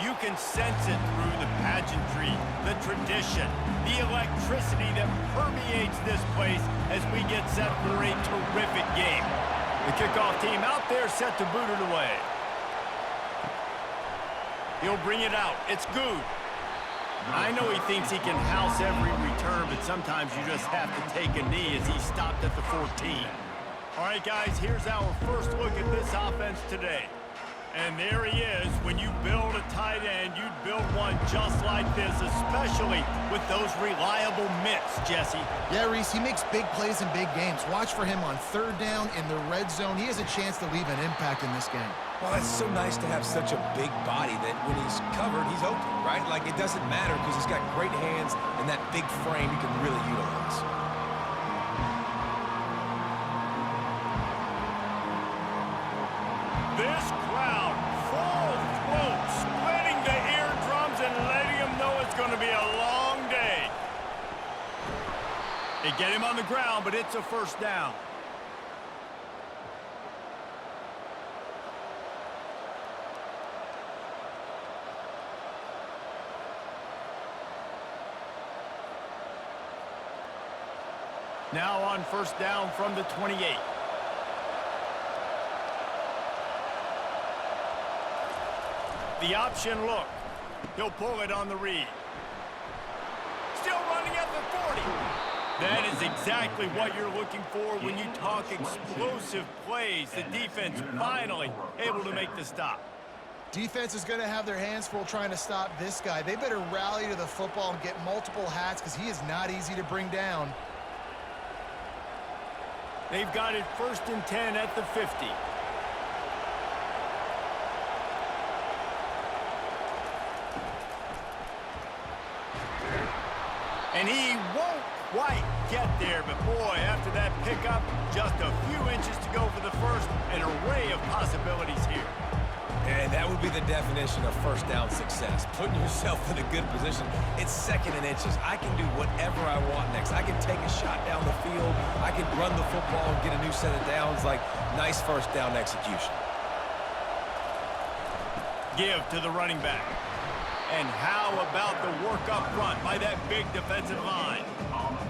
You can sense it through the pageantry, the tradition, the electricity that permeates this place as we get set for a terrific game. The kickoff team out there set to boot it away. He'll bring it out. It's good. I know he thinks he can house every return, but sometimes you just have to take a knee as he stopped at the 14. All right, guys, here's our first look at this offense today. And there he is. When you build a tight end, you'd build one just like this, especially with those reliable mitts, Jesse. Yeah, Reese, he makes big plays in big games. Watch for him on third down in the red zone. He has a chance to leave an impact in this game. Well, it's so nice to have such a big body that when he's covered, he's open, right? Like, it doesn't matter because he's got great hands and that big frame he can really utilize. This crowd, full throat, splitting the eardrums and letting them know it's going to be a long day. They get him on the ground, but it's a first down. Now on first down from the 28. The option look. He'll pull it on the read. Still running at the 40. That is exactly what you're looking for when you talk explosive plays. The defense finally able to make the stop. Defense is going to have their hands full trying to stop this guy. They better rally to the football and get multiple hats because he is not easy to bring down. They've got it 1st and 10 at the 50. And he won't quite get there, but boy, after that pickup, just a few inches to go for the first. An array of possibilities here. And that would be the definition of first down success. Putting yourself in a good position. It's 2nd and inches. I can do whatever I want next. I can take a shot down the field. I can run the football and get a new set of downs. Like, nice first down execution. Give to the running back. And how about the work up front by that big defensive line?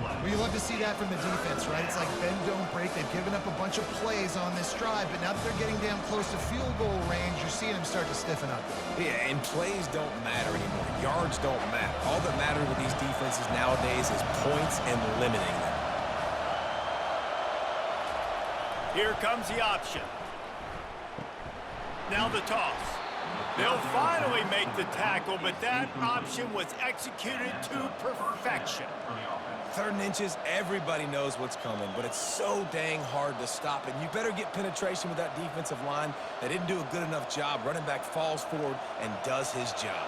Well, you love to see that from the defense, right? It's like bend, don't break. They've given up a bunch of plays on this drive, but now that they're getting down close to field goal range, you're seeing them start to stiffen up. Yeah, and plays don't matter anymore. Yards don't matter. All that matters with these defenses nowadays is points and limiting them. Here comes the option. Now the toss. They'll finally make the tackle, but that option was executed to perfection. 3rd and inches, everybody knows what's coming, but it's so dang hard to stop it. You better get penetration with that defensive line. They didn't do a good enough job. Running back falls forward and does his job.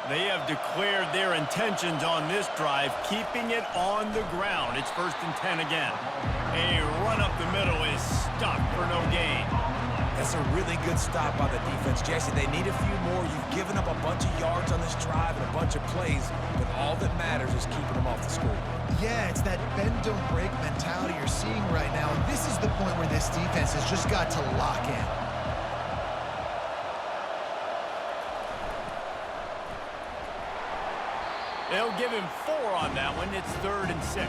They have declared their intentions on this drive, keeping it on the ground. It's 1st and 10 again. A run up the middle is stuck for no gain. That's a really good stop by the defense, Jesse. They need a few more. You've given up a bunch of yards on this drive and a bunch of plays, but all that matters is keeping them off the scoreboard. Yeah, it's that bend, don't break mentality you're seeing right now, and this is the point where this defense has just got to lock in. They'll give him 4 on that one. It's 3rd and 6.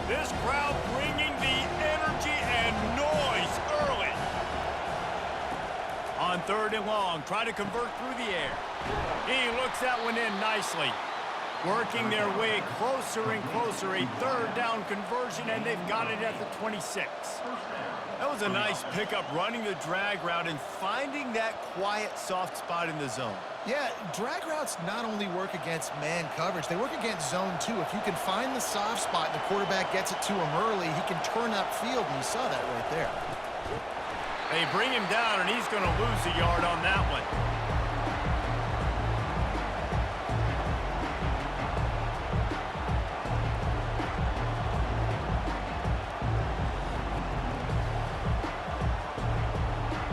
This crowd bringing the energy and noise early. On 3rd and long, trying to convert through the air. He looks that one in nicely. Working their way closer and closer. A 3rd down conversion, and they've got it at the 26. That was a nice pickup, running the drag route and finding that quiet, soft spot in the zone. Yeah, drag routes not only work against man coverage, they work against zone too. If you can find the soft spot and the quarterback gets it to him early, he can turn upfield, and you saw that right there. They bring him down, and he's going to lose a yard on that one.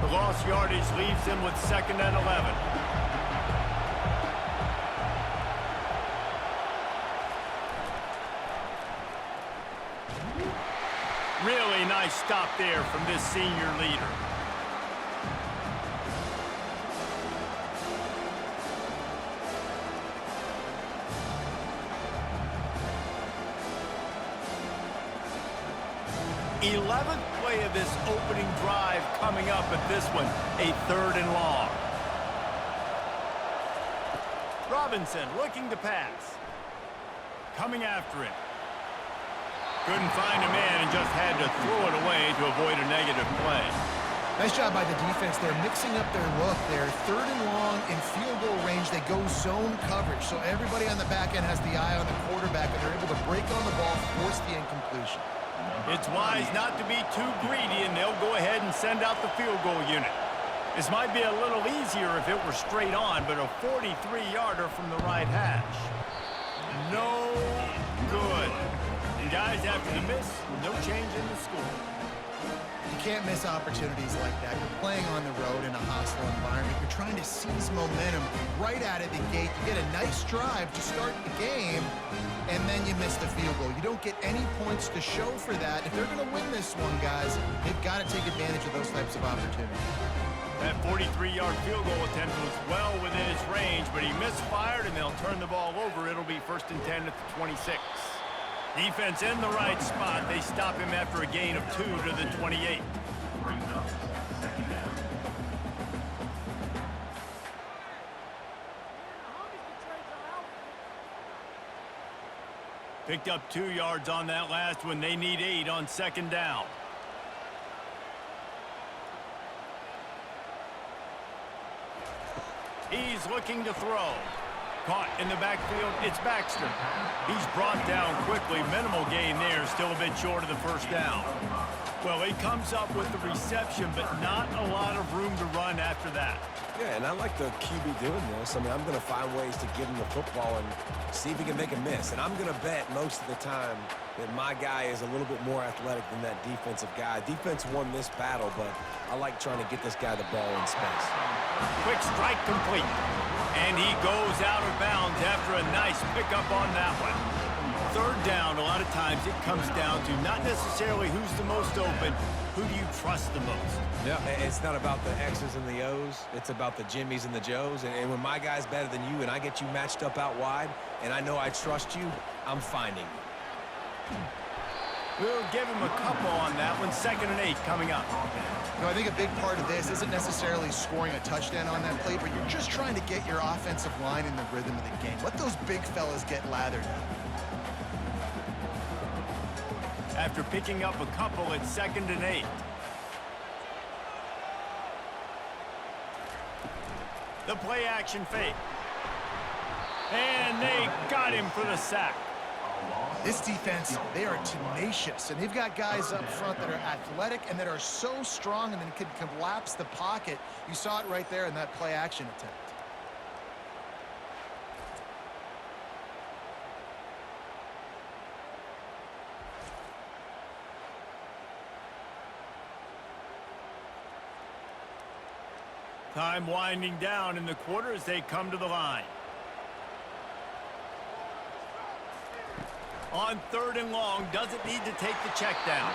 The lost yardage leaves him with 2nd and 11. nice stop there from this senior leader. The 11th play of this opening drive coming up at this one, a 3rd and long. Robinson looking to pass. Coming after it. Couldn't find a man and just had to throw it away to avoid a negative play. Nice job by the defense. They're mixing up their look. They're 3rd and long in field goal range. They go zone coverage. So everybody on the back end has the eye on the quarterback, and they're able to break on the ball, force the incompletion. It's wise not to be too greedy, and they'll go ahead and send out the field goal unit. This might be a little easier if it were straight on, but a 43-yarder from the right hash. No good. And guys, after the miss, no change in the score. You can't miss opportunities like that. You're playing on the road in a hostile environment. You're trying to seize momentum right out of the gate. You get a nice drive to start the game, and then you miss the field goal. You don't get any points to show for that. If they're going to win this one, guys, they've got to take advantage of those types of opportunities. That 43-yard field goal attempt was well within its range, but he misfired, and they'll turn the ball over. It'll be 1st and 10 at the 26. Defense in the right spot. They stop him after a gain of 2 to the 28. Picked up 2 yards on that last one. They need 8 on 2nd down. He's looking to throw. Caught in the backfield, it's Baxter. He's brought down quickly. Minimal gain there, still a bit short of the 1st down. Well, he comes up with the reception, but not a lot of room to run after that. Yeah, and I like the QB doing this. I mean, I'm going to find ways to give him the football and see if he can make a miss. And I'm going to bet most of the time that my guy is a little bit more athletic than that defensive guy. Defense won this battle, but I like trying to get this guy the ball in space. Quick strike complete. And he goes out of bounds after a nice pickup on that one. 3rd down, a lot of times it comes down to not necessarily who's the most open, who do you trust the most? Yeah, it's not about the X's and the O's. It's about the Jimmys and the Joes. And when my guy's better than you and I get you matched up out wide and I know I trust you, I'm finding you. We'll give him a couple on that one. 2nd and 8 coming up. You know, I think a big part of this isn't necessarily scoring a touchdown on that play, but you're just trying to get your offensive line in the rhythm of the game. Let those big fellas get lathered up. After picking up a couple, it's 2nd and 8. The play action fake. And they got him for the sack. This defense, they are tenacious, and they've got guys up front that are athletic and that are so strong and then can collapse the pocket. You saw it right there in that play action attempt. Time winding down in the quarter as they come to the line. On 3rd and long, doesn't need to take the check down.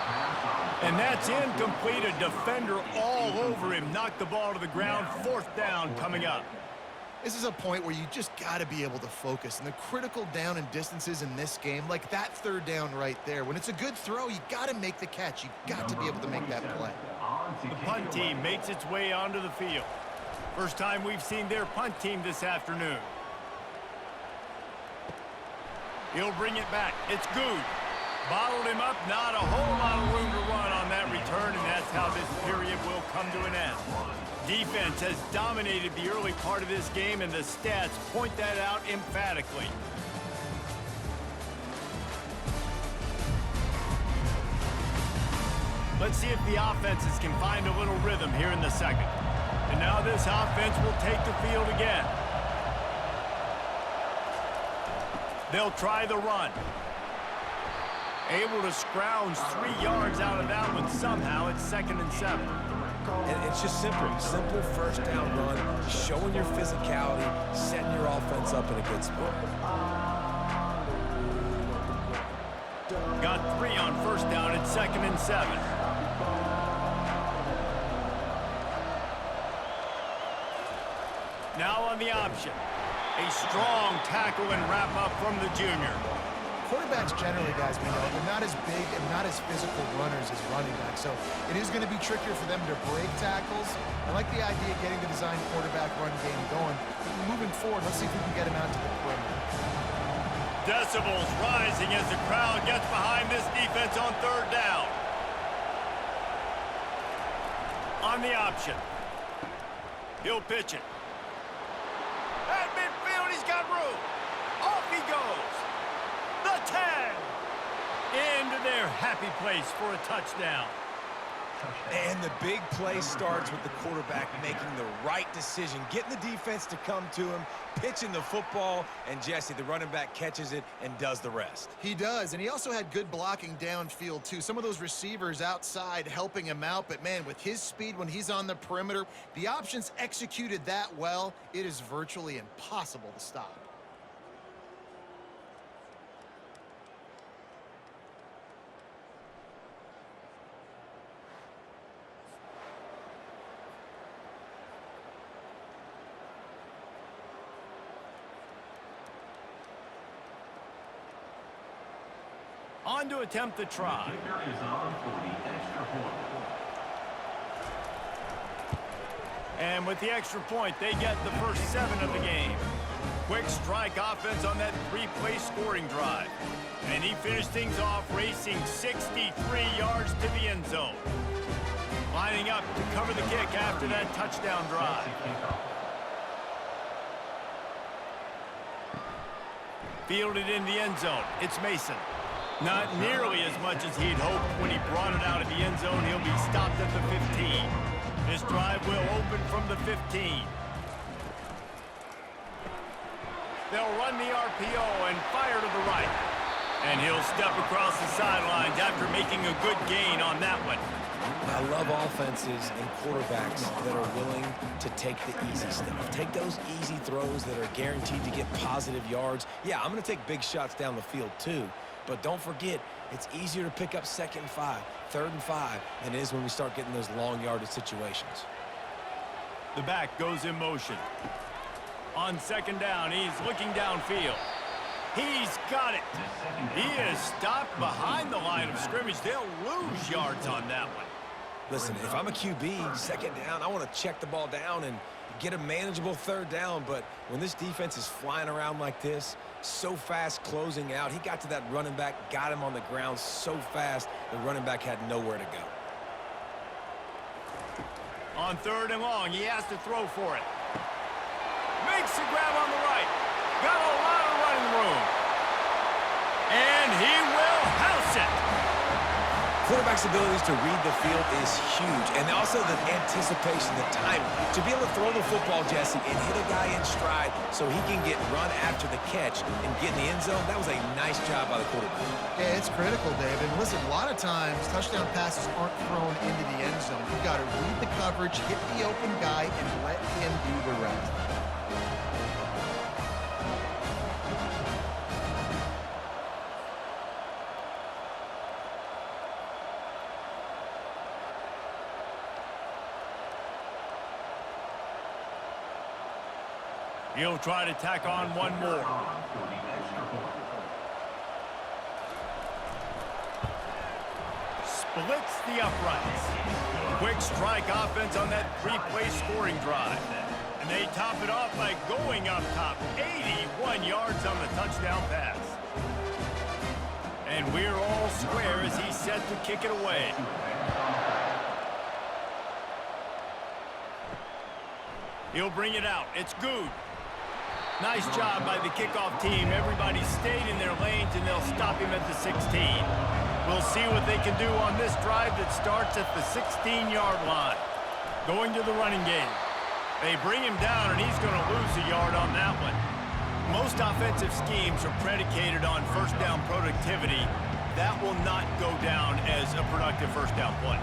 And that's incomplete. A defender all over him. Knocked the ball to the ground. 4th down coming up. This is a point where you just got to be able to focus. And the critical down and distances in this game, like that 3rd down right there, when it's a good throw, you got to make the catch. You got to be able to make that play. The punt team makes its way onto the field. First time we've seen their punt team this afternoon. He'll bring it back. It's good. Bottled him up. Not a whole lot of room to run on that return, and that's how this period will come to an end. Defense has dominated the early part of this game, and the stats point that out emphatically. Let's see if the offenses can find a little rhythm here in the 2nd. And now this offense will take the field again. They'll try the run. Able to scrounge 3 yards out of that one somehow. It's 2nd and 7. And it's just simple 1st down run, showing your physicality, setting your offense up in a good spot. Got 3 on 1st down. It's 2nd and 7. the option. A strong tackle and wrap-up from the junior. Quarterbacks generally, guys, we know, they're not as big and not as physical runners as running backs, so it is going to be trickier for them to break tackles. I like the idea of getting the design quarterback run game going. Moving forward, let's see if we can get him out to the perimeter. Decibels rising as the crowd gets behind this defense on third down. On the option. He'll pitch it. At midfield, he's got room. Off he goes. The 10. Into their happy place for a touchdown. And the big play starts with the quarterback making the right decision, getting the defense to come to him, pitching the football, and Jesse, the running back, catches it and does the rest. He does, and he also had good blocking downfield, too. Some of those receivers outside helping him out, but, man, with his speed when he's on the perimeter, the options executed that well, it is virtually impossible to stop. On to attempt the try. And with the extra point, they get the first 7 of the game. Quick strike offense on that 3-play scoring drive. And he finished things off racing 63 yards to the end zone. Lining up to cover the kick after that touchdown drive. Fielded in the end zone. It's Mason. Not nearly as much as he'd hoped when he brought it out of the end zone. He'll be stopped at the 15. This drive will open from the 15. They'll run the RPO and fire to the right. And he'll step across the sidelines after making a good gain on that one. I love offenses and quarterbacks that are willing to take the easy stuff. Take those easy throws that are guaranteed to get positive yards. Yeah, I'm going to take big shots down the field too. But don't forget, it's easier to pick up 2nd and 5, 3rd and 5 than it is when we start getting those long yardage situations. The back goes in motion. On 2nd down, he's looking downfield. He's got it. He is stopped behind the line of scrimmage. They'll lose yards on that one. Listen, if I'm a QB, 2nd down, I want to check the ball down and get a manageable 3rd down. But when this defense is flying around like this, so fast closing out, he got to that running back, got him on the ground so fast, the running back had nowhere to go. On 3rd and long, he has to throw for it. Makes the grab on the right. Got a lot of running room. And he will house it. Quarterback's abilities to read the field is huge, and also the anticipation, the timing. To be able to throw the football, Jesse, and hit a guy in stride so he can get run after the catch and get in the end zone, that was a nice job by the quarterback. Yeah, it's critical, Dave. And listen, a lot of times touchdown passes aren't thrown into the end zone. You got to read the coverage, hit the open guy, and let him do the rest. He'll try to tack on one more. Splits the uprights. Quick strike offense on that 3-play scoring drive. And they top it off by going up top. 81 yards on the touchdown pass. And we're all square as he's set to kick it away. He'll bring it out. It's good. Nice job by the kickoff team. Everybody stayed in their lanes, and they'll stop him at the 16. We'll see what they can do on this drive that starts at the 16-yard line. Going to the running game. They bring him down, and he's going to lose a yard on that one. Most offensive schemes are predicated on first down productivity. That will not go down as a productive first down play.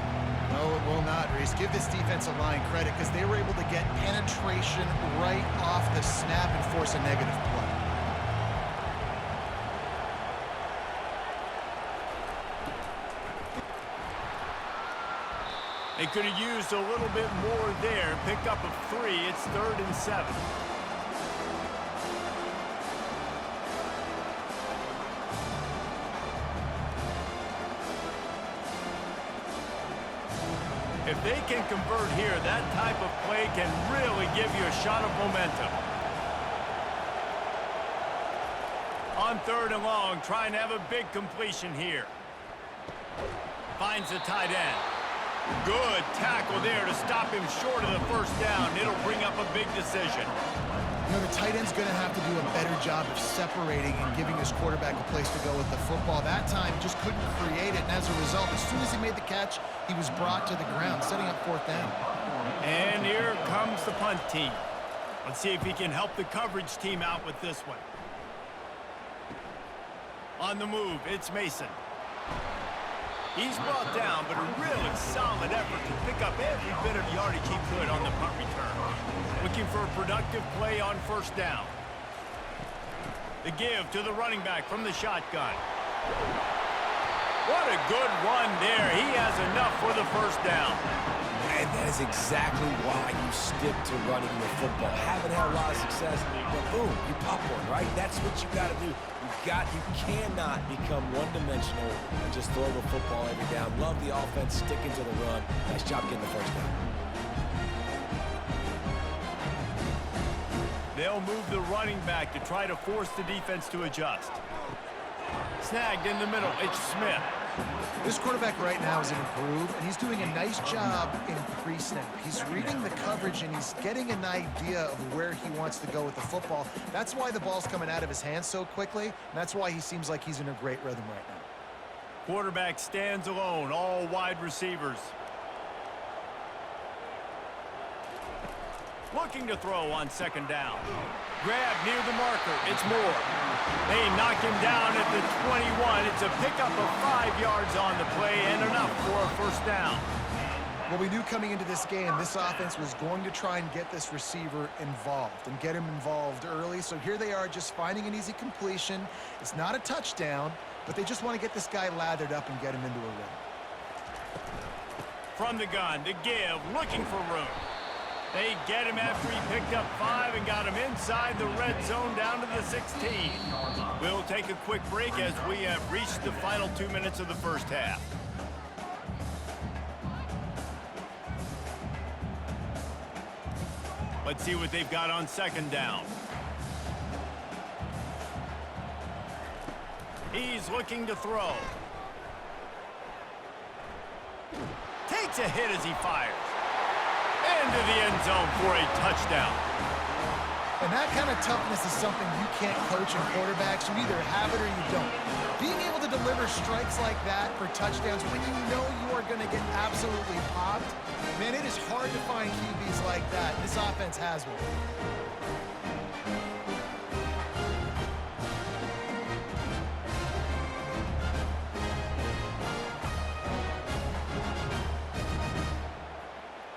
No, it will not, Reese. Give this defensive line credit because they were able to get penetration right off the snap and force a negative play. They could have used a little bit more there. Pick up a 3. It's 3rd and 7. If they can convert here, that type of play can really give you a shot of momentum. On 3rd and long, trying to have a big completion here. Finds the tight end. Good tackle there to stop him short of the first down. It'll bring up a big decision. You know, the tight end's going to have to do a better job of separating and giving his quarterback a place to go with the football. That time, just couldn't create it, and as a result, as soon as he made the catch, he was brought to the ground, setting up 4th down. And here comes the punt team. Let's see if he can help the coverage team out with this one. On the move, it's Mason. He's brought down, but a really solid effort to pick up every bit of yardage he could on the punt return. Looking for a productive play on 1st down. The give to the running back from the shotgun. What a good run there. He has enough for the 1st down. And that is exactly why you stick to running the football. Haven't had a lot of success, but boom, you pop one, right? That's what you got to do. You cannot become one-dimensional and just throw the football every down. Love the offense, sticking to the run. Nice job getting the 1st down. They'll move the running back to try to force the defense to adjust. Snagged in the middle, it's Smith. This quarterback right now is in a groove, and he's doing a nice job in pre-snap. He's reading the coverage, and he's getting an idea of where he wants to go with the football. That's why the ball's coming out of his hands so quickly, and that's why he seems like he's in a great rhythm right now. Quarterback stands alone, all wide receivers. Looking to throw on 2nd down. Grab near the marker. It's Moore. They knock him down at the 21. It's a pickup of 5 yards on the play and enough for a 1st down. Well, we knew coming into this game, this offense was going to try and get this receiver involved and get him involved early. So here they are just finding an easy completion. It's not a touchdown, but they just want to get this guy lathered up and get him into a rhythm. From the gun, the give, looking for room. They get him after he picked up 5 and got him inside the red zone down to the 16. We'll take a quick break as we have reached the final 2 minutes of the 1st half. Let's see what they've got on 2nd down. He's looking to throw. Takes a hit as he fires. Into the end zone for a touchdown. And that kind of toughness is something you can't coach in quarterbacks. You either have it or you don't. Being able to deliver strikes like that for touchdowns when you know you are going to get absolutely popped, man, it is hard to find QBs like that. This offense has one.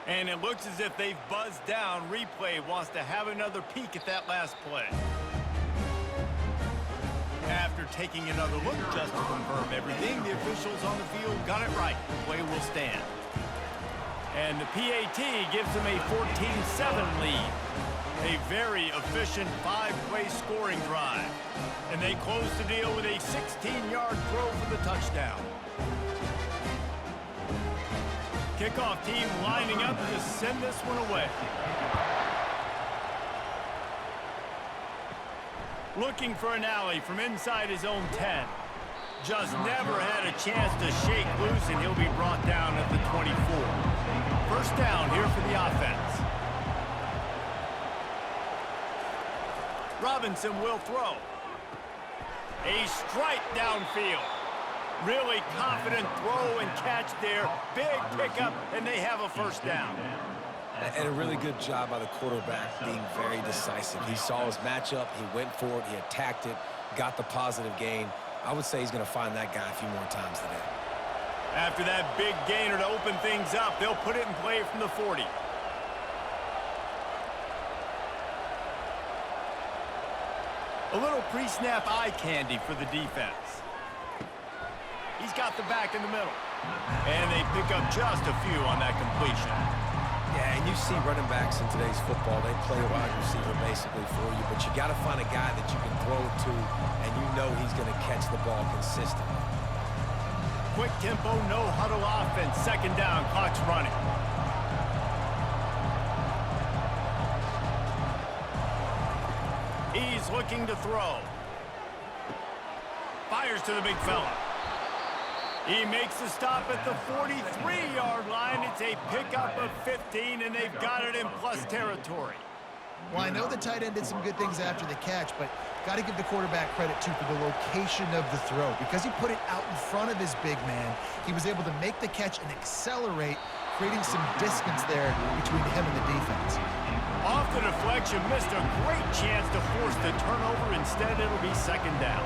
And it looks as if they've buzzed down. Replay wants to have another peek at that last play. After taking another look just to confirm everything, the officials on the field got it right. The play will stand. And the PAT gives them a 14-7 lead. A very efficient 5-play scoring drive. And they close the deal with a 16-yard throw for the touchdown. Kickoff team lining up to send this one away. Looking for an alley from inside his own 10. Just never had a chance to shake loose, and he'll be brought down at the 24. 1st down here for the offense. Robinson will throw. A strike downfield. Really confident throw and catch there. Big pickup, and they have a 1st down. And a really good job by the quarterback being very decisive. He saw his matchup, he went for it, he attacked it, got the positive gain. I would say he's going to find that guy a few more times today. After that big gainer to open things up, they'll put it in play from the 40. A little pre-snap eye candy for the defense. He's got the back in the middle. And they pick up just a few on that completion. Yeah, and you see running backs in today's football, they play a wide receiver basically for you, but you got to find a guy that you can throw it to, and you know he's going to catch the ball consistently. Quick tempo, no huddle offense. 2nd down, clock's running. He's looking to throw. Fires to the big fella. He makes the stop at the 43-yard line. It's a pickup of 15, and they've got it in plus territory. Well, I know the tight end did some good things after the catch, but got to give the quarterback credit, too, for the location of the throw. Because he put it out in front of his big man, he was able to make the catch and accelerate, creating some distance there between him and the defense. Off the deflection, missed a great chance to force the turnover. Instead, it'll be second down.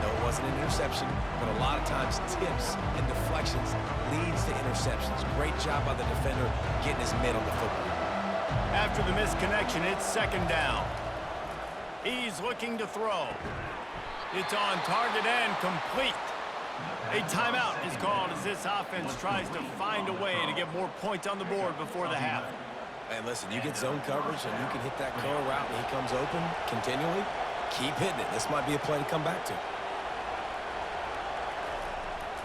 No, it wasn't an interception, but a lot of times tips and deflections leads to interceptions. Great job by the defender getting his mitt on the football. After the misconnection, it's second down. He's looking to throw. It's on target and complete. A timeout is called as this offense tries to find a way to get more points on the board before the half. And listen, you get zone coverage and you can hit that curl route and he comes open continually. Keep hitting it. This might be a play to come back to.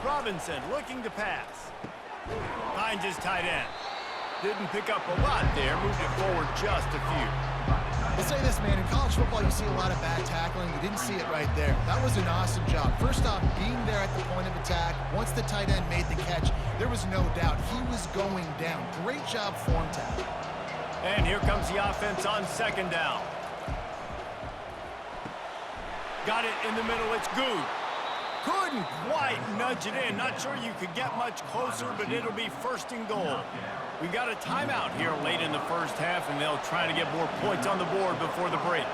Robinson looking to pass. Finds his tight end. Didn't pick up a lot there. Moved it forward just a few. I'll say this, man. In college football, you see a lot of bad tackling. You didn't see it right there. That was an awesome job. First off, being there at the point of attack. Once the tight end made the catch, there was no doubt he was going down. Great job form tackle. And here comes the offense on second down. Got it in the middle. It's good. Couldn't quite nudge it in. Not sure you could get much closer, but it'll be first and goal. We've got a timeout here late in the first half, and they'll try to get more points on the board before the break.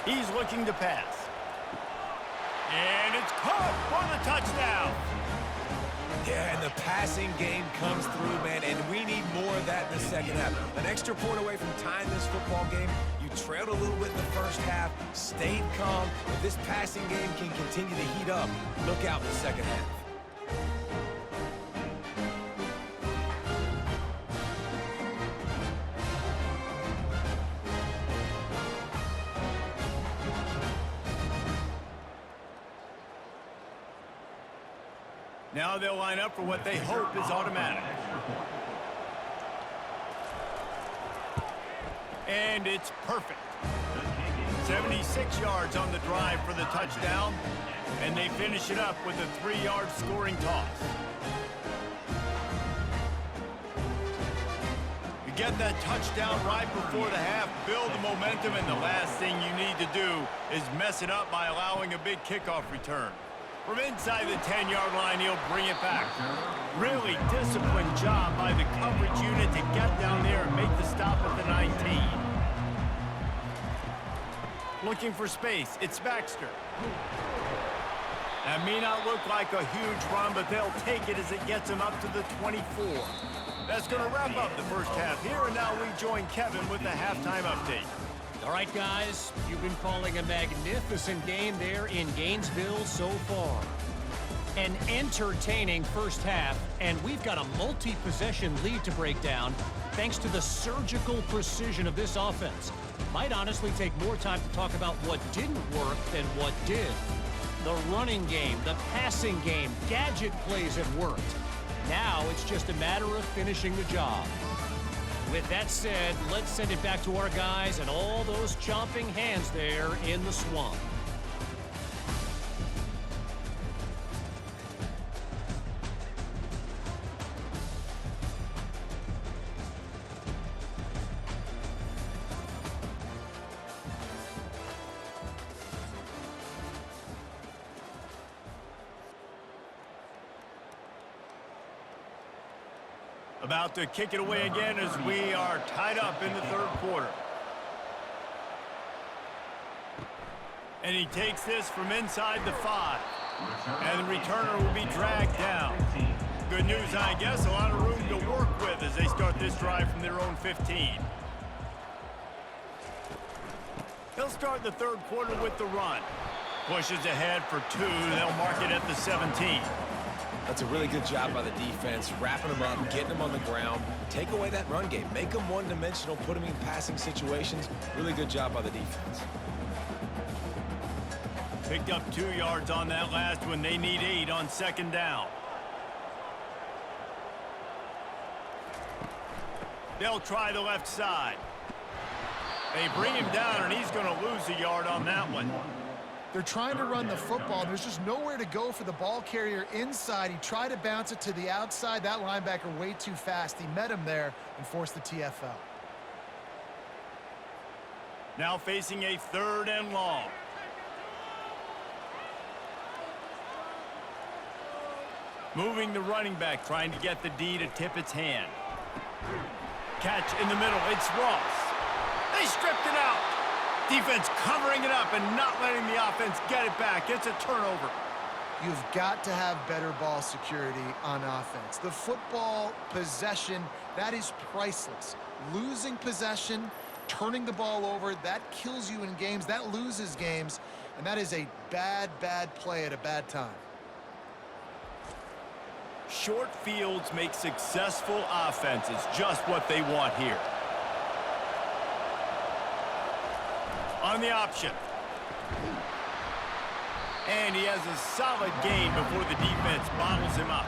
He's looking to pass. And it's caught for the touchdown. Yeah, and the passing game comes through, man, and we need more of that in the second half. An extra point away from tying this football game. You trailed a little bit in the first half, stayed calm. If this passing game can continue to heat up, look out in the second half. Now they'll line up for what they hope is automatic. And it's perfect. 76 yards on the drive for the touchdown, and they finish it up with a 3-yard scoring toss. You get that touchdown right before the half, build the momentum, and the last thing you need to do is mess it up by allowing a big kickoff return. From inside the 10-yard line, he'll bring it back. Really disciplined job by the coverage unit to get down there and make the stop at the 19. Looking for space, it's Baxter. That may not look like a huge run, but they'll take it as it gets them up to the 24. That's going to wrap up the first half here, and now we join Kevin with the halftime update. All right, guys, you've been calling a magnificent game there in Gainesville so far. An entertaining first half, and we've got a multi-possession lead to break down thanks to the surgical precision of this offense. Might honestly take more time to talk about what didn't work than what did. The running game, the passing game, gadget plays have worked. Now it's just a matter of finishing the job. With that said, let's send it back to our guys and all those chomping hands there in the swamp. About to kick it away again as we are tied up in the third quarter. And he takes this from inside the 5. And the returner will be dragged down. Good news, I guess, a lot of room to work with as they start this drive from their own 15. He'll start the third quarter with the run. Pushes ahead for 2. They'll mark it at the 17. That's a really good job by the defense, wrapping them up, getting them on the ground. Take away that run game. Make them one-dimensional, put them in passing situations. Really good job by the defense. Picked up 2 yards on that last one. They need 8 on second down. They'll try the left side. They bring him down, and he's going to lose a yard on that one. They're trying to run the football. There's just nowhere to go for the ball carrier inside. He tried to bounce it to the outside. That linebacker way too fast. He met him there and forced the TFL. Now facing a 3rd and long. Moving the running back, trying to get the D to tip its hand. Catch in the middle. It's Ross. They stripped it out. Defense covering it up and not letting the offense get it back. It's a turnover. You've got to have better ball security on offense. The football possession, that is priceless. Losing possession, turning the ball over, that kills you in games. That loses games. And that is a bad, bad play at a bad time. Short fields make successful offenses, just what they want here. On the option. And he has a solid gain before the defense bottles him up.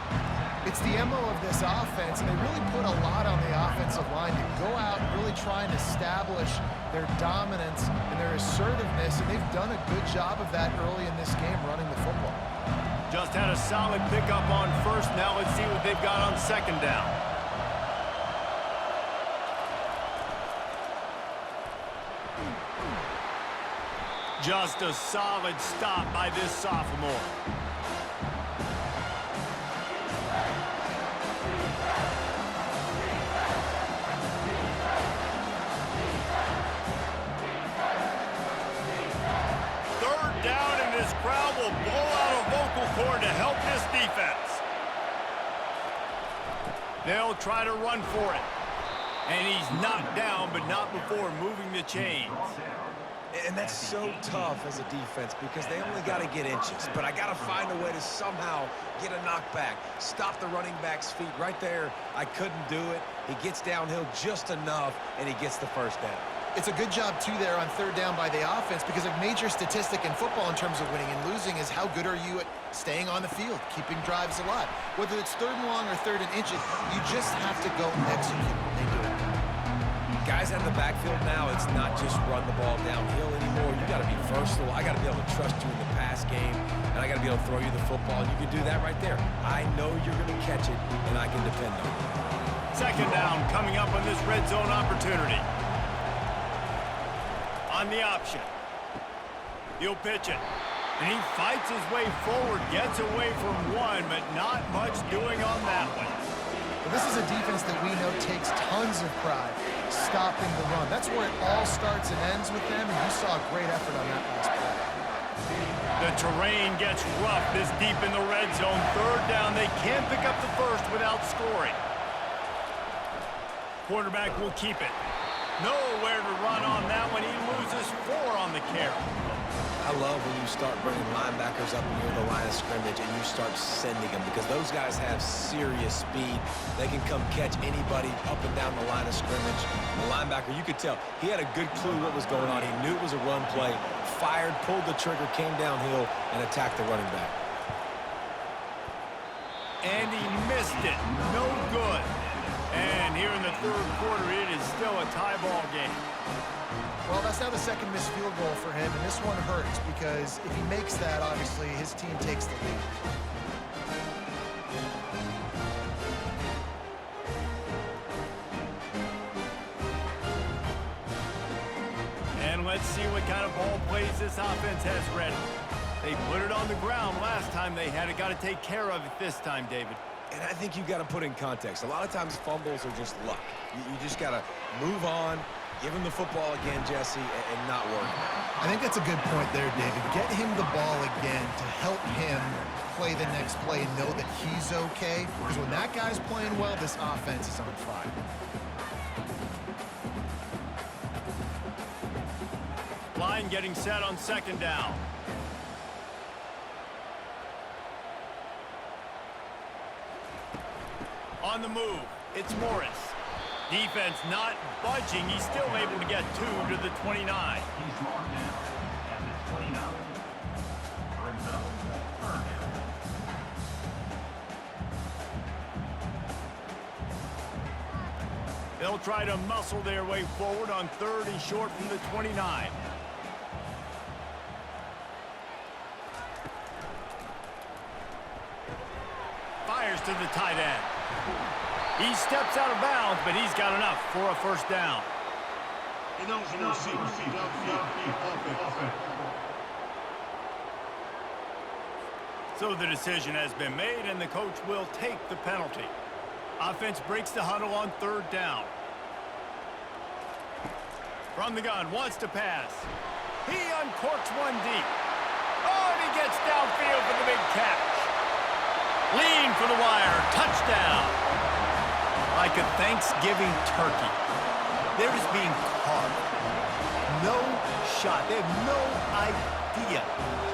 It's the MO of this offense, and they really put a lot on the offensive line to go out and really try and establish their dominance and their assertiveness, and they've done a good job of that early in this game running the football. Just had a solid pickup on 1st. Now let's see what they've got on 2nd down. Just a solid stop by this sophomore. Third down, and this crowd will blow out a vocal cord to help this defense. They'll try to run for it. And he's knocked down, but not before moving the chains. And that's so tough as a defense because they only got to get inches. But I got to find a way to somehow get a knockback, stop the running back's feet right there. I couldn't do it. He gets downhill just enough, and he gets the 1st down. It's a good job, too, there on 3rd down by the offense because a major statistic in football in terms of winning and losing is how good are you at staying on the field, keeping drives alive. Whether it's 3rd and long or 3rd and inches, you just have to go execute. They do it. Guys out of the backfield now, it's not just run the ball downhill anymore. You got to be versatile. I got to be able to trust you in the pass game, and I got to be able to throw you the football. And you can do that right there. I know you're going to catch it, and I can depend on it. 2nd down coming up on this red zone opportunity. On the option. He'll pitch it. And he fights his way forward, gets away from one, but not much doing on that one. But this is a defense that we know takes tons of pride stopping the run. That's where it all starts and ends with them, and you saw a great effort on that last play. The terrain gets rough this deep in the red zone. 3rd down, they can't pick up the 1st without scoring. Quarterback will keep it. Nowhere to run on that one. He loses 4 on the carry. I love when you start bringing linebackers up near the line of scrimmage and you start sending them because those guys have serious speed. They can come catch anybody up and down the line of scrimmage. The linebacker, you could tell, he had a good clue what was going on. He knew it was a run play, fired, pulled the trigger, came downhill, and attacked the running back. And he missed it. No good. And here in the 3rd quarter, it is still a tie ball game. Well, that's now the 2nd missed field goal for him, and this one hurts because if he makes that, obviously, his team takes the lead. And let's see what kind of ball plays this offense has ready. They put it on the ground last time they had it. Got to take care of it this time, David. And I think you got to put in context. A lot of times fumbles are just luck. You just got to move on, give him the football again, Jesse, and not worry. I think that's a good point there, David. Get him the ball again to help him play the next play and know that he's okay. Because when that guy's playing well, this offense is on fire. Line getting set on 2nd down. On the move, it's Morris. Defense not budging. He's still able to get 2 to the 29. He's marked down at the 29. Brings up 3rd down. They'll try to muscle their way forward on 3rd and short from the 29. Fires to the tight end. He steps out of bounds, but he's got enough for a first down. So the decision has been made, and the coach will take the penalty. Offense breaks the huddle on 3rd down. From the gun, wants to pass. He uncorks one deep. Oh, and he gets downfield for the big catch. Lean for the wire. Touchdown. Like a Thanksgiving turkey. They're just being carved. No shot. They have no idea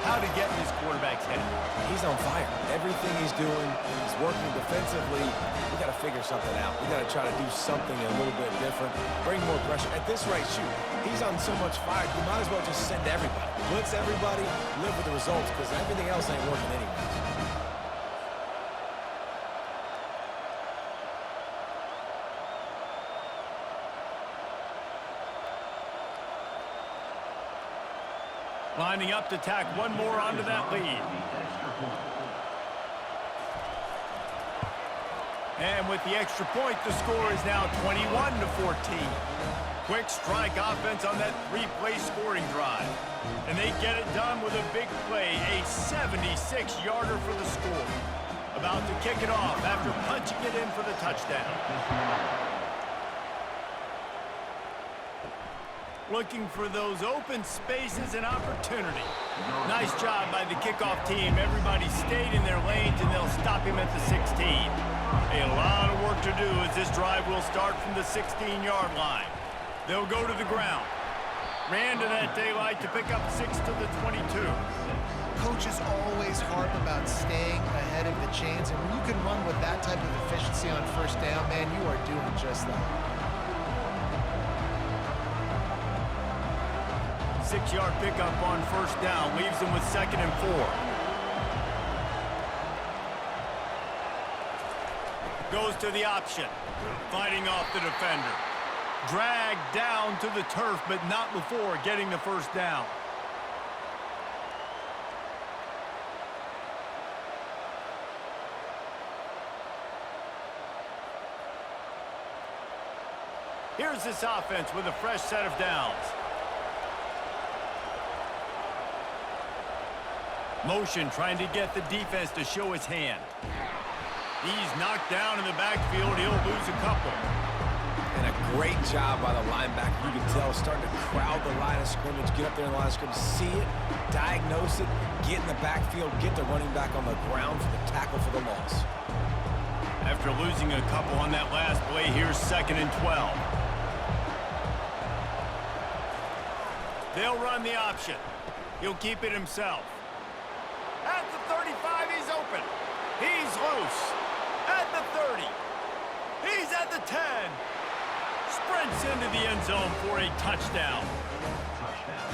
how to get in this quarterback's head. He's on fire. Everything he's doing, he's working defensively. We got to figure something out. We got to try to do something a little bit different. Bring more pressure. At this rate, shoot, he's on so much fire, you might as well just send everybody. Blitz everybody, live with the results, because everything else ain't working anyways. Lining up to tack one more onto that lead. And with the extra point, the score is now 21-14. Quick strike offense on that 3-play scoring drive. And they get it done with a big play, a 76-yarder for the score. About to kick it off after punching it in for the touchdown. Looking for those open spaces and opportunity. Nice job by the kickoff team. Everybody stayed in their lanes, and they'll stop him at the 16. A lot of work to do as this drive will start from the 16-yard line. They'll go to the ground. Ran to that daylight to pick up 6 to the 22. Coaches always harp about staying ahead of the chains, and when you can run with that type of efficiency on first down, man, you are doing just that. 6-yard pickup on first down leaves them with 2nd and 4. Goes to the option, fighting off the defender. Dragged down to the turf, but not before getting the first down. Here's this offense with a fresh set of downs. Motion trying to get the defense to show his hand. He's knocked down in the backfield. He'll lose a couple. And a great job by the linebacker. You can tell, starting to crowd the line of scrimmage, get up there in the line of scrimmage, see it, diagnose it, get in the backfield, get the running back on the ground for the tackle for the loss. After losing a couple on that last play, here's 2nd and 12. They'll run the option. He'll keep it himself. At the 35, he's open. He's loose. At the 30. He's at the 10. Sprints into the end zone for a touchdown.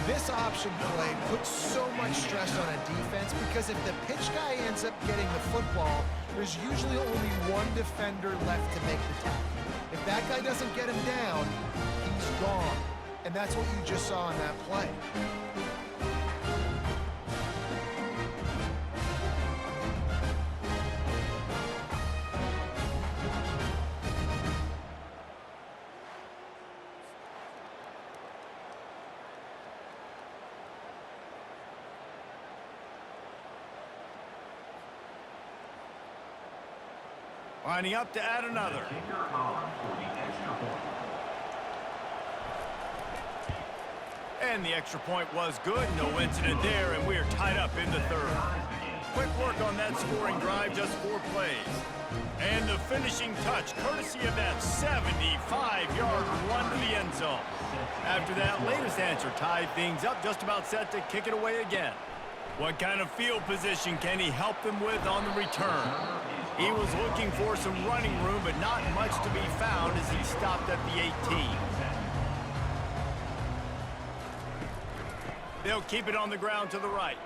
This option play puts so much stress on a defense because if the pitch guy ends up getting the football, there's usually only one defender left to make the tackle. If that guy doesn't get him down, he's gone. And that's what you just saw in that play. Lining up to add another. And the extra point was good. No incident there, and we're tied up in the 3rd. Quick work on that scoring drive, just 4 plays. And the finishing touch, courtesy of that 75-yard run to the end zone. After that latest answer tied things up, just about set to kick it away again. What kind of field position can he help them with on the return? He was looking for some running room, but not much to be found as he stopped at the 18. They'll keep it on the ground to the right.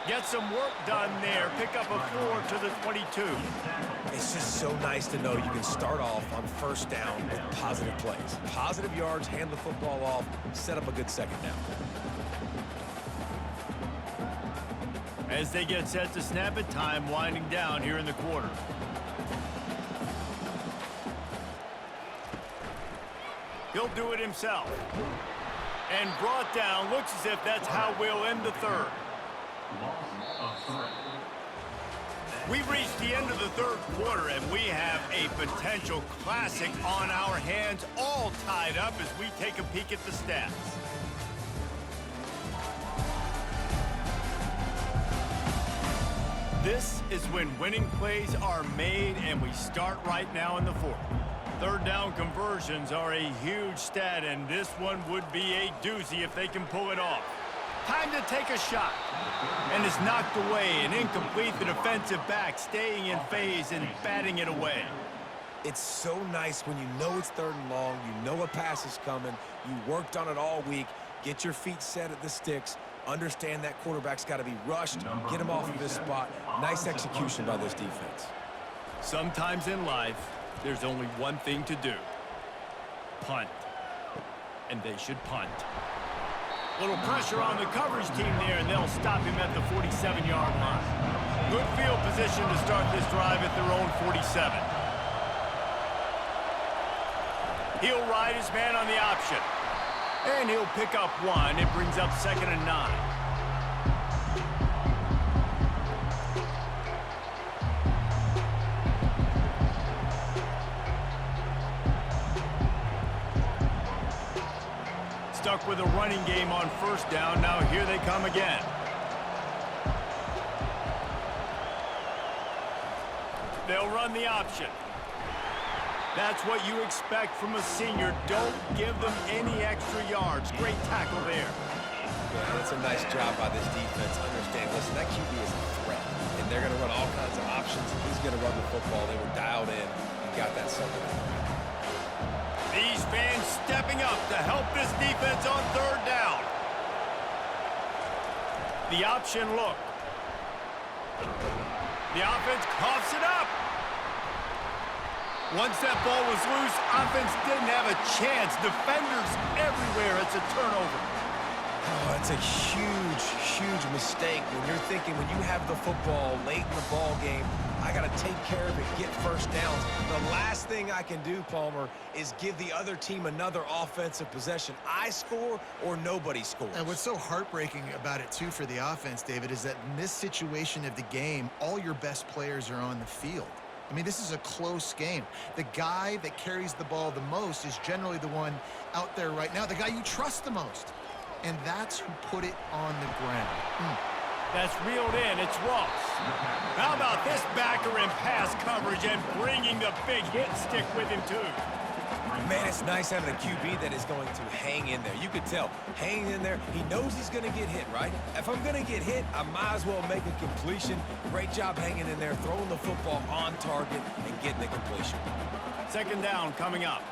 Get some work done there. Pick up a 4 to the 22. It's just so nice to know you can start off on first down with positive plays. Positive yards, hand the football off, set up a good second down. As they get set to snap it, time winding down here in the quarter. He'll do it himself. And brought down. Looks as if that's how we'll end the third. We've reached the end of the third quarter, and we have a potential classic on our hands, all tied up as we take a peek at the stats. This is when winning plays are made, and we start right now in the fourth. Third down conversions are a huge stat, and this one would be a doozy if they can pull it off. Time to take a shot. And it's knocked away and incomplete. The defensive back staying in phase and batting it away. It's so nice when you know it's third and long, you know a pass is coming, you worked on it all week, get your feet set at the sticks, understand that quarterback's got to be rushed, get him off of this spot. Nice execution by this defense. Sometimes in life, there's only one thing to do. Punt. And they should punt. Little pressure on the coverage team there, and they'll stop him at the 47-yard line. Good field position to start this drive at their own 47. He'll ride his man on the option. And he'll pick up one. It brings up 2nd and 9. Stuck with a running game on first down. Now here they come again. They'll run the option. That's what you expect from a senior. Don't give them any extra yards. Great tackle there. Yeah, that's a nice job by this defense. Understand, listen, that QB is a threat, and they're going to run all kinds of options. He's going to run the football. They were dialed in and got that second down. These fans stepping up to help this defense on third down. The option look. The offense coughs it up. Once that ball was loose, offense didn't have a chance. Defenders everywhere. It's a turnover. Oh, it's a huge, huge mistake when you're thinking when you have the football late in the ball game, I got to take care of it, get first downs. The last thing I can do, Palmer, is give the other team another offensive possession. I score or nobody scores. And what's so heartbreaking about it, too, for the offense, David, is that in this situation of the game, all your best players are on the field. I mean, this is a close game. The guy that carries the ball the most is generally the one out there right now, the guy you trust the most. And that's who put it on the ground. That's reeled in. It's Ross. How about this backer in pass coverage and bringing the big hit stick with him, too? Man, it's nice having a QB that is going to hang in there. You could tell, hanging in there, he knows he's going to get hit, right? If I'm going to get hit, I might as well make a completion. Great job hanging in there, throwing the football on target and getting the completion. 2nd down coming up.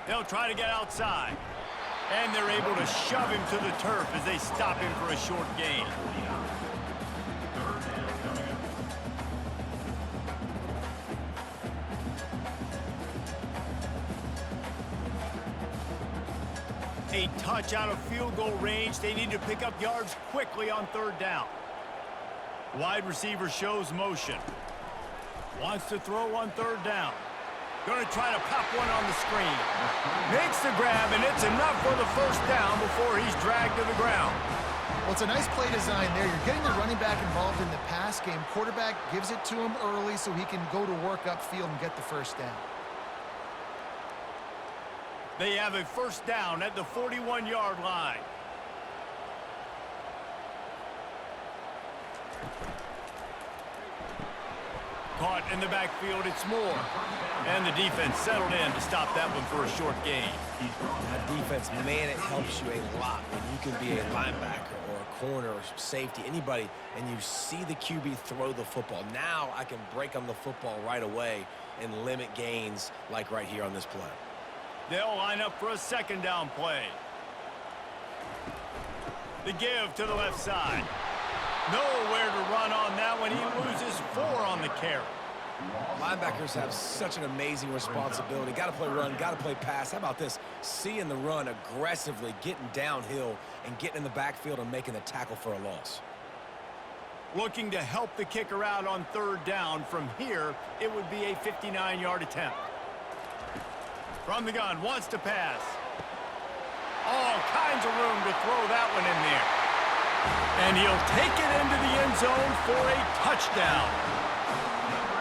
They'll try to get outside. And they're able to shove him to the turf as they stop him for a short gain. A touch out of field goal range. They need to pick up yards quickly on third down. Wide receiver shows motion. Wants to throw on third down. Going to try to pop one on the screen. Makes the grab, and it's enough for the first down before he's dragged to the ground. Well, it's a nice play design there. You're getting the running back involved in the pass game. Quarterback gives it to him early so he can go to work upfield and get the first down. They have a first down at the 41-yard line. Caught in the backfield, it's Moore. And the defense settled in to stop that one for a short gain. That defense, man, it helps you a lot when you can be a linebacker or a corner or safety, anybody, and you see the QB throw the football. Now I can break on the football right away and limit gains like right here on this play. They'll line up for a 2nd down play. The give to the left side. Nowhere to run on that one. He loses 4 on the carry. Linebackers have such an amazing responsibility. Got to play run, got to play pass. How about this? Seeing the run aggressively, getting downhill, and getting in the backfield and making the tackle for a loss. Looking to help the kicker out on 3rd down. From here, it would be a 59-yard attempt. From the gun, wants to pass. All kinds of room to throw that one in there. And he'll take it into the end zone for a touchdown.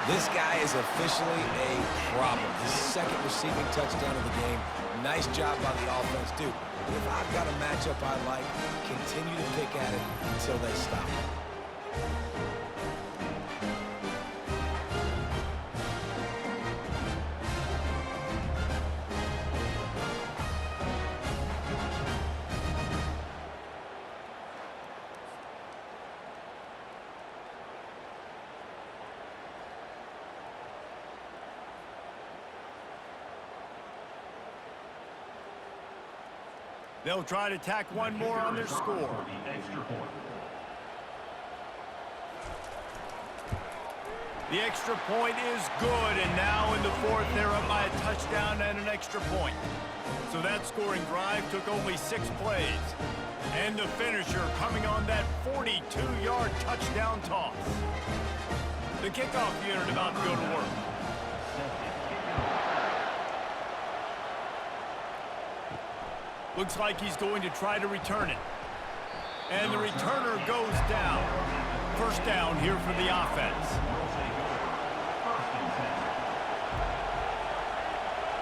This guy is officially a problem. His 2nd receiving touchdown of the game. Nice job by the offense. Dude, if I've got a matchup I like, continue to pick at it until they stop it. They'll try to tack one more on their score. The extra point. The extra point is good, and now in the 4th, they're up by a touchdown and an extra point. So that scoring drive took only 6 plays. And the finisher coming on that 42-yard touchdown toss. The kickoff unit about to go to work. Looks like he's going to try to return it. And the returner goes down. 1st down here for the offense.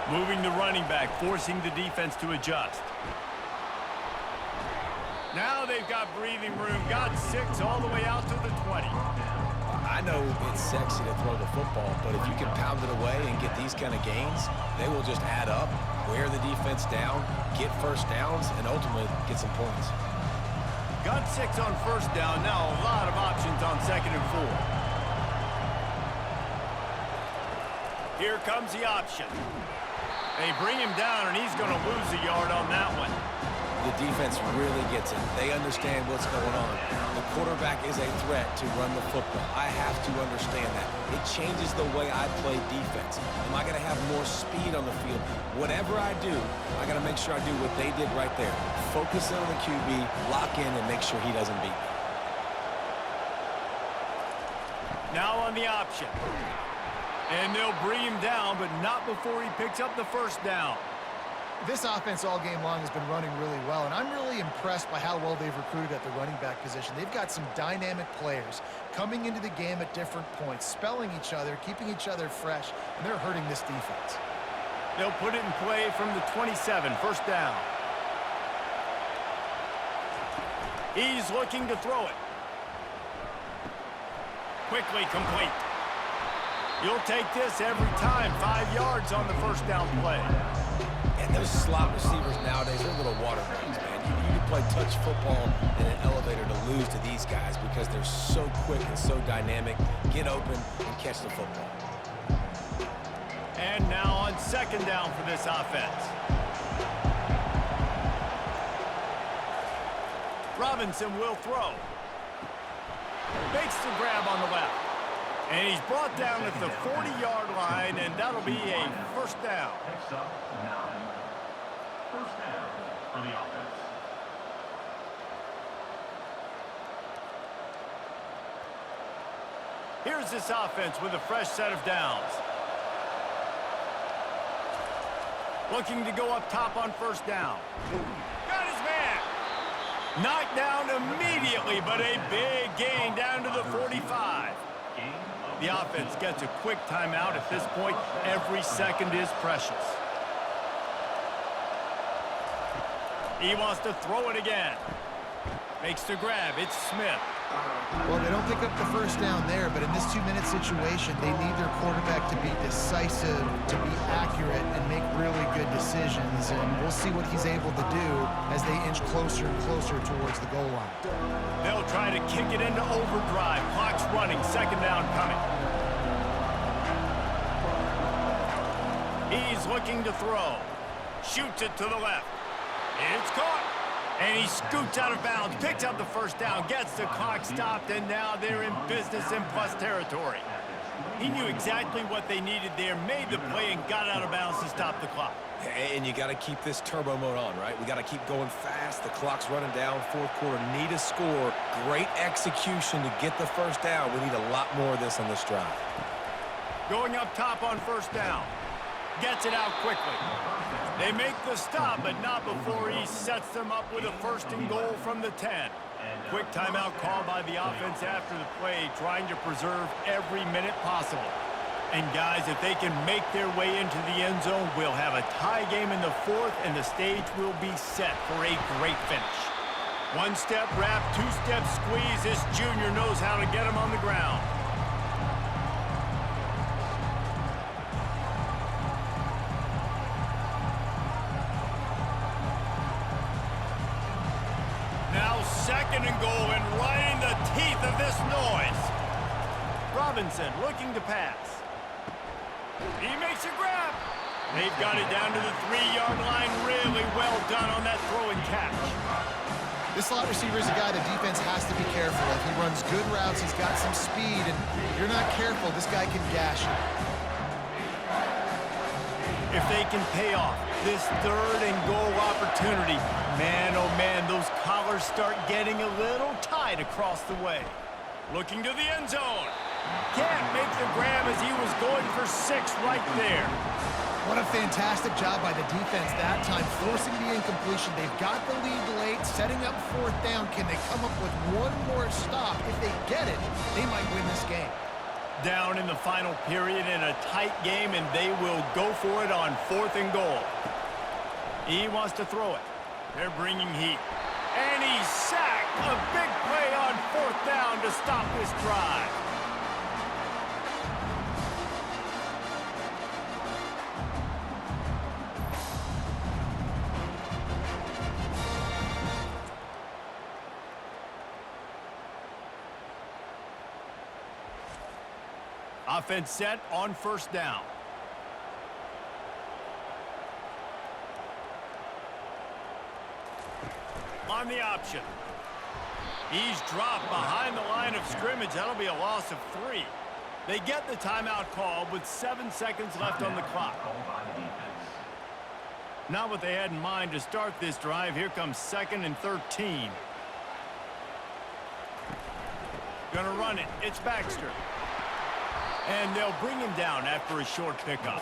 Moving the running back, forcing the defense to adjust. Now they've got breathing room. Got 6 all the way out to the 20. I know it's sexy to throw the football, but if you can pound it away and get these kind of gains, they will just add up, wear the defense down, get 1st downs, and ultimately get some points. Got 6 on 1st down. Now a lot of options on 2nd and 4. Here comes the option. They bring him down, and he's going to lose a yard on that one. The defense really gets it. They understand what's going on. The quarterback is a threat to run the football. I have to understand that. It changes the way I play defense. Am I going to have more speed on the field? Whatever I do, I got to make sure I do what they did right there. Focus in on the QB, lock in, and make sure he doesn't beat me. Now on the option. And they'll bring him down, but not before he picks up the 1st down. This offense all game long has been running really well, and I'm really impressed by how well they've recruited at the running back position. They've got some dynamic players coming into the game at different points, spelling each other, keeping each other fresh, and they're hurting this defense. They'll put it in play from the 27, 1st down. He's looking to throw it. Quickly complete. You'll take this every time. 5 yards on the 1st down play. And those slot receivers nowadays, they're little water boys, man. You can play touch football in an elevator to lose to these guys because they're so quick and so dynamic. Get open and catch the football. And now on 2nd down for this offense. Robinson will throw. Makes the grab on the left. And he's brought down at the 40-yard line, and that'll be a 1st down. Next up, 9. 1st down for the offense. Here's this offense with a fresh set of downs. Looking to go up top on 1st down. Got his man. Knocked down immediately, but a big gain down to the 45. The offense gets a quick timeout at this point. Every second is precious. He wants to throw it again. Makes the grab. It's Smith. Well, they don't pick up the 1st down there, but in this 2-minute situation, they need their quarterback to be decisive, to be accurate, and make really good decisions. And we'll see what he's able to do as they inch closer and closer towards the goal line. They'll try to kick it into overdrive. Clock's running. 2nd down coming. He's looking to throw. Shoots it to the left. It's caught. And he scoots out of bounds, picks up the first down, gets the clock stopped, and now they're in business in plus territory. He knew exactly what they needed there, made the play, and got out of bounds to stop the clock. And you got to keep this turbo mode on, right? We got to keep going fast. The clock's running down. Fourth quarter, need a score. Great execution to get the first down. We need a lot more of this on this drive. Going up top on first down. Gets it out quickly. They make the stop, but not before he sets them up with a first and goal from the 10. Quick timeout called by the offense after the play, trying to preserve every minute possible. And guys, if they can make their way into the end zone, we'll have a tie game in the fourth, and the stage will be set for a great finish. One-step wrap, two-step squeeze. This junior knows how to get him on the ground. Now second and goal, and right in the teeth of this noise. Robinson looking to pass. He makes a grab. They've got it down to the 3-yard line. Really well done on that throw and catch. This slot receiver is a guy the defense has to be careful of. He runs good routes. He's got some speed, and if you're not careful, this guy can gash you. If they can pay off this third and goal opportunity, man, oh man, those collars start getting a little tight across the way. Looking to the end zone. Can't make the grab as he was going for 6 right there. What a fantastic job by the defense that time, forcing the incompletion. They've got the lead late, setting up fourth down. Can they come up with one more stop? If they get it, they might win this game. Down in the final period in a tight game, and they will go for it on 4th and goal. He wants to throw it. They're bringing heat. And he's sacked. A big play on 4th down to stop this drive. Offense set on first down. On the option. He's dropped behind the line of scrimmage. That'll be a loss of 3. They get the timeout called with 7 seconds left on the clock. Not what they had in mind to start this drive. Here comes 2nd and 13. Gonna run it. It's Baxter. And they'll bring him down after a short pickup.